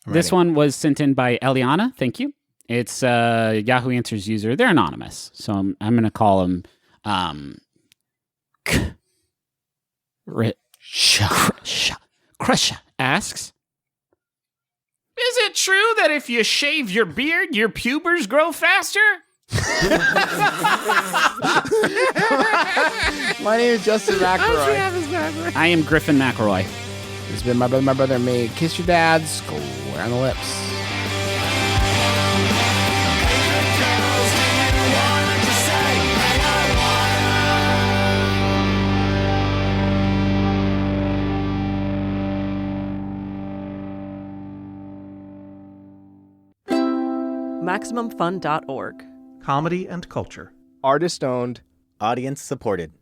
This one was sent in by Eliana. Thank you. It's Yahoo Answers user. They're anonymous, so I'm going to call them Crusha asks, is it true that if you shave your beard, your pubers grow faster? My name is Justin McElroy. I am Griffin McElroy. It's been my brother, and me. Kiss your dad square on the lips. MaximumFun.org. Comedy and culture. Artist owned. Audience supported.